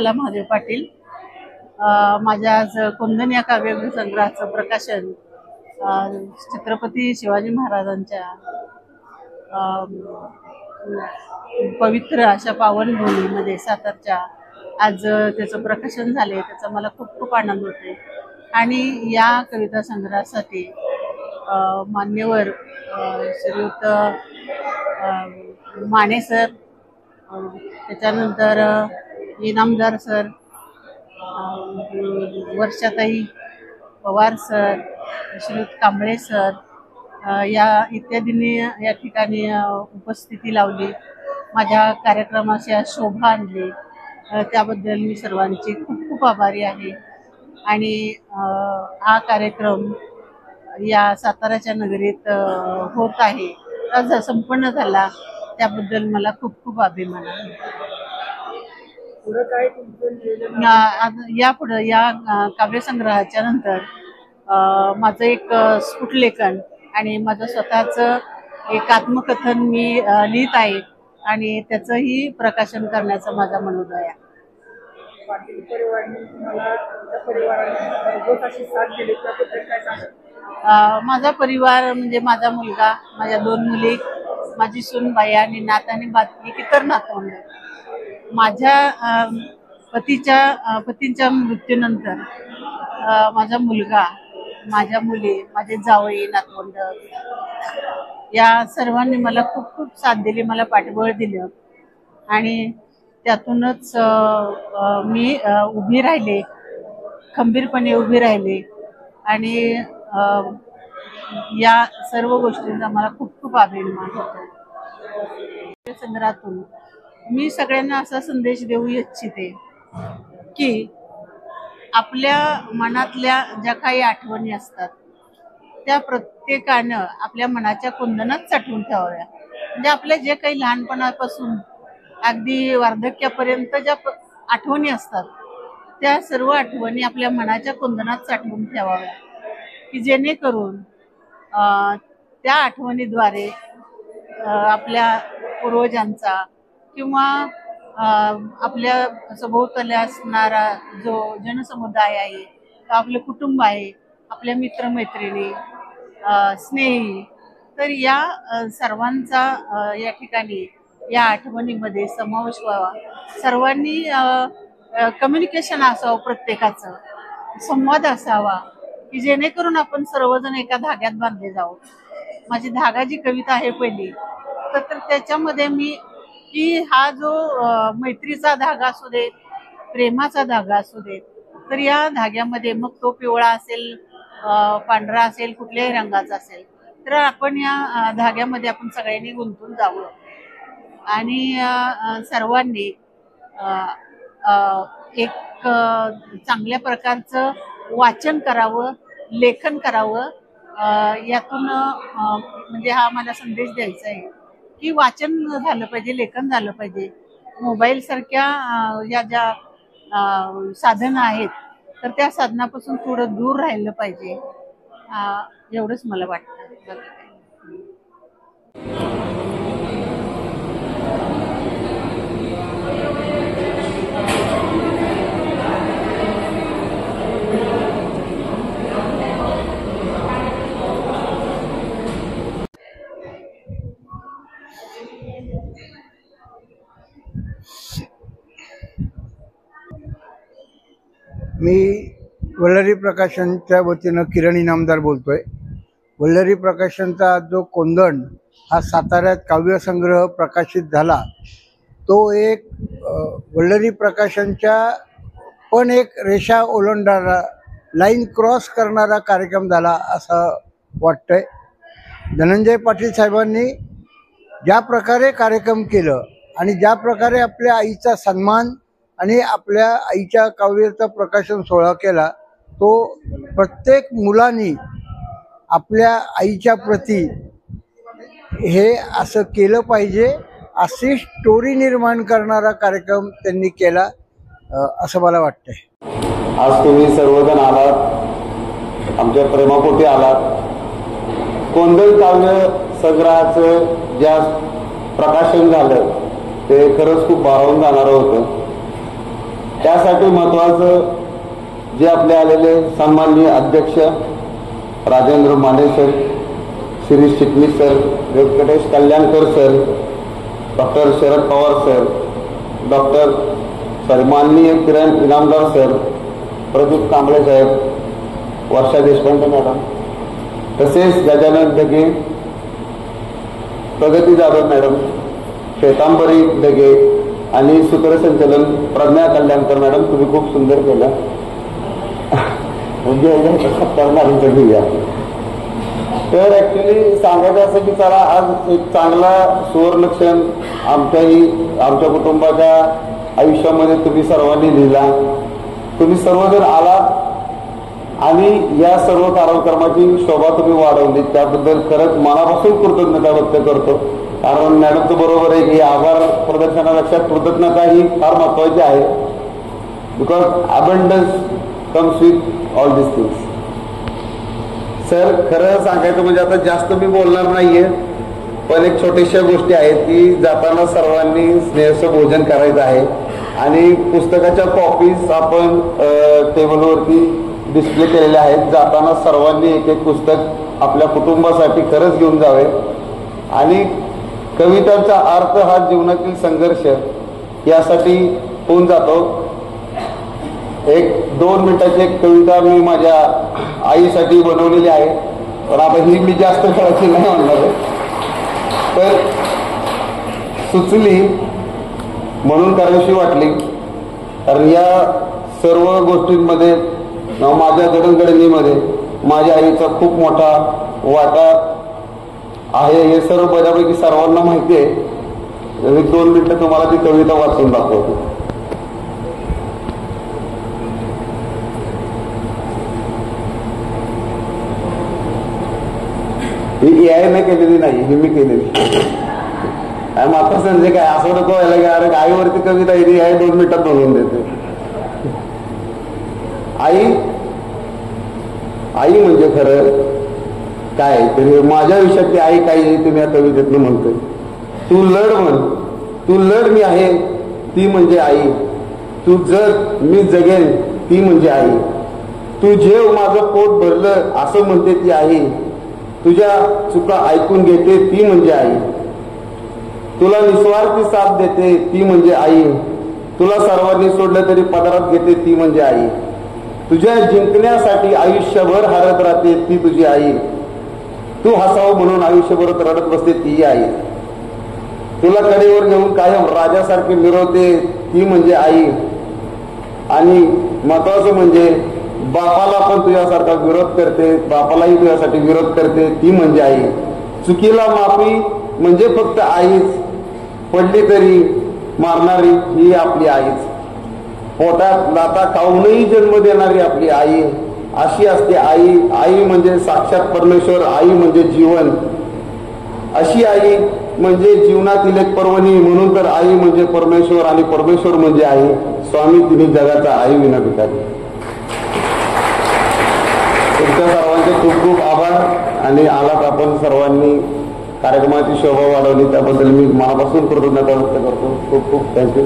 शकुंतला महादेव पाटील। माझ्या आज कोंदण या काव्यसंग्रहाचं प्रकाशन छत्रपती शिवाजी महाराजांच्या पवित्र अशा पावनभूमीमध्ये सातारच्या आज त्याचं प्रकाशन झाले। त्याचा मला खूप खूप आनंद होते आणि या कविता संग्रहासाठी मान्यवर श्रीयुत माने सर, त्याच्यानंतर इनामदार सर, वर्षाताई पवार सर, श्रीयुत कांबळे सर या इत्यादींनी या ठिकाणी उपस्थिती लावली, माझ्या कार्यक्रमाची शोभा आणली। त्याबद्दल मी सर्वांची खूप खूप आभारी आहे। आणि हा कार्यक्रम या साताराच्या नगरीत होत आहे, आज संपन्न झाला, त्याबद्दल मला खूप खूप अभिमान आहे। यापुढे या काव्यसंग्रहाच्या नंतर माझं एक स्फुटलेखन आणि माझं स्वतःचं एक आत्मकथन मी लिहित आहे आणि त्याचंही प्रकाशन करण्याचा माझा मनोदय आहे। माझा परिवार म्हणजे माझा मुलगा, माझ्या 2 मुली, माझी सून बाई आणि नात आणि बाकी इतर नातवंड। माझ्या पतींच्या मृत्यूनंतर माझा मुलगा, माझ्या मुली, माझे जावई, नातवंड या सर्वांनी मला खूप खूप साथ दिली, मला पाठबळ दिलं आणि त्यातूनच मी उभी राहिले, खंबीरपणे उभी राहिले आणि या सर्व गोष्टींचा मला खूप खूप अभिमान होतो। संग्रहातून मी सगळ्यांना असा संदेश देऊ इच्छिते की आपल्या मनातल्या ज्या काही आठवणी असतात त्या प्रत्येकानं आपल्या मनाच्या कुंदनात साठवून ठेवाव्या। म्हणजे आपल्या जे काही लहानपणापासून अगदी वार्धक्यापर्यंत ज्या आठवणी असतात त्या सर्व आठवणी आपल्या मनाच्या कुंदनात साठवून ठेवाव्या, की जेणेकरून त्या आठवणीद्वारे आपल्या पूर्वजांचा किंवा आपल्या सभोवताली असणारा जो जनसमुदाय आहे, आपले कुटुंब आहे, आपल्या मित्रमैत्रिणी, स्नेही, तर या सर्वांचा या ठिकाणी या आठवणीमध्ये समावेश व्हावा। सर्वांनी कम्युनिकेशन असावं, प्रत्येकाचं संवाद असावा, की जेणेकरून आपण सर्वजण एका धाग्यात बांधले जाऊ। माझी धागा जी कविता आहे पहिली, तर त्याच्यामध्ये मी की हा जो मैत्रीचा धागा असू दे, प्रेमाचा धागा असू दे, तर या धाग्यामध्ये मग तो पिवळा असेल, पांढरा असेल, कुठल्याही रंगाचा असेल, तर आपण या धाग्यामध्ये आपण सगळ्यांनी गुंतून जावं आणि सर्वांनी एक चांगल्या प्रकारचं वाचन करावं, लेखन करावं। यातून म्हणजे हा मला संदेश द्यायचा आहे की वाचन झालं पाहिजे, लेखन झालं पाहिजे। मोबाईल सारख्या या ज्या साधनं आहेत तर त्या साधनापासून थोडं दूर राहिलं पाहिजे, एवढंच मला वाटतं। मी वल्लरी प्रकाशनच्या वतीनं किरण इनामदार बोलतोय। वल्लरी प्रकाशनचा जो कोंदण हा साताऱ्यात काव्यसंग्रह प्रकाशित झाला, तो एक वल्लरी प्रकाशनच्या पण एक रेषा ओलांडणारा, लाईन क्रॉस करणारा कार्यक्रम झाला असं वाटतंय। धनंजय पाटील साहेबांनी ज्या प्रकारे कार्यक्रम केलं आणि ज्या प्रकारे आपल्या आईचा सन्मान आणि आपल्या आईच्या काव्याचा प्रकाशन सोहळा केला, तो प्रत्येक मुलांनी आपल्या आईच्या प्रती हे असं केलं पाहिजे, अशी स्टोरी निर्माण करणारा कार्यक्रम त्यांनी केला असं मला वाटतंय। आज तुम्ही सर्वजण आलात, आमच्या प्रेमापोटी आलात। कोंदण काव्य संग्रहाचं ज्या प्रकाशन झालं ते खरंच खूप भारावून जाणारं होतं। त्यासाठी महत्त्वाचं जे आपले आलेले सन्माननीय अध्यक्ष Rajendra Mane sir, Shri Chitnis sir, Venkatesh Kalyankar sir, doctor Sharad Pawar sir, माननीय किरण इनामदार सर, प्रदीप कांबळे साहेब, वर्षा देशपांडे मॅडम, तसेच गजानन ढगे, प्रगती जाधव मॅडम, श्वेतांबरी ढगे आणि सूत्रसंचालन प्रज्ञा कल्याणकर मॅडम, तुम्ही खूप सुंदर केलं. घेऊया. तर ऍक्च्युली सांगायचं असं की चला आज एक चांगला सुवर्णक्षण आमच्या कुटुंबाच्या आयुष्यामध्ये तुम्ही सर्वांनी लिहिला. तुम्ही सर्वजण आलात आणि या सर्व कार्यक्रमाची शोभा तुम्ही वाढवली, त्याबद्दल खरंच मनापासून कृतज्ञता व्यक्त करतो. कारण मॅडमचं बरोबर आहे की आभार प्रदर्शनापेक्षा कृतज्ञता ही फार महत्वाची आहे. Because abundance comes with all this things. Sir खरं सांगायचं म्हणजे आता जास्त मी बोलणार नाहीये, पण एक छोट्याशा गोष्टी आहेत की जाताना सर्वांनी स्नेहचं भोजन करायचं आहे आणि पुस्तकाच्या कॉपीज आपण टेबलवरती डिस्प्ले केलेल्या आहेत. जाताना सर्वांनी एक एक पुस्तक आपल्या कुटुंबासाठी खरंच घेऊन जावे. आणि कवितांचा अर्थ हा जीवनातील संघर्ष यासाठी होऊन जातो. एक 2 मिनिटाची एक कविता मी माझ्या आईसाठी बनवलेली आहे, पण आता ही मी जास्त करायची नाही म्हणणार, तर सुचली म्हणून करावीशी वाटली. कारण या सर्व गोष्टींमध्ये माझ्या जडणघडणीमध्ये माझ्या आईचा खूप मोठा वाटा आहे, हे सर्व बऱ्यापैकी सर्वांना माहिती आहे. एक 2 मिनिटं तुम्हाला ती कविता वाचून दाखवतो. ही AI केलेली नाही, ही मी केलेली. मात्र संजय काय असं नको व्हायला की अरे आईवरती कविता ही आहे 2 मिनिटात बनवून देते. आई म्हणजे खरं काय तरी माझ्या आयुष्यातली आई काय तुम्ही या कवितेतनं म्हणतोय. तू लढ म्हण, तू लढ मी आहे ती म्हणजे आई. तू जग मी जगेन ती म्हणजे आई. तू जेव माझं पोट भरलं असं म्हणते ती आई. तुझ्या चुका ऐकून घेते ती म्हणजे आई. तुला निस्वार्थी साथ देते ती म्हणजे आई. तुला सर्वांनी सोडलं तरी पदरात घेते ती म्हणजे आई. तुझ्या जिंकण्यासाठी आयुष्यभर हरत राहते ती तुझी आई. तू हसावं म्हणून आयुष्यभर रडत बसते ती आई. तुला कडेवर घेऊन कायम राजासारखी मिरवते ती म्हणजे आई. आणि महत्वाचं म्हणजे बापाला पण तुझ्यासारखा विरोध करते, बापालाही तुझ्यासाठी विरोध करते ती म्हणजे आई. चुकीला माफी म्हणजे फक्त आईच, पडली तरी मारणारी ही आपली आईच. पोटात लाता खाऊनही जन्म देणारी आपली आई अशी असते आई. आई म्हणजे साक्षात परमेश्वर, आई म्हणजे जीवन. अशी आई म्हणजे जीवनातील एक पर्वणी. म्हणून तर आई म्हणजे परमेश्वर आणि परमेश्वर म्हणजे आई. स्वामी तिन्ही जगाचा आई विना भिकारी. तुमच्या सर्वांचे खूप खूप आभार. आणि आलात आपण सर्वांनी कार्यक्रमाची शोभा वाढवली त्याबद्दल मी मनापासून कृतज्ञता व्यक्त करतो. खूप खूप थँक्यू.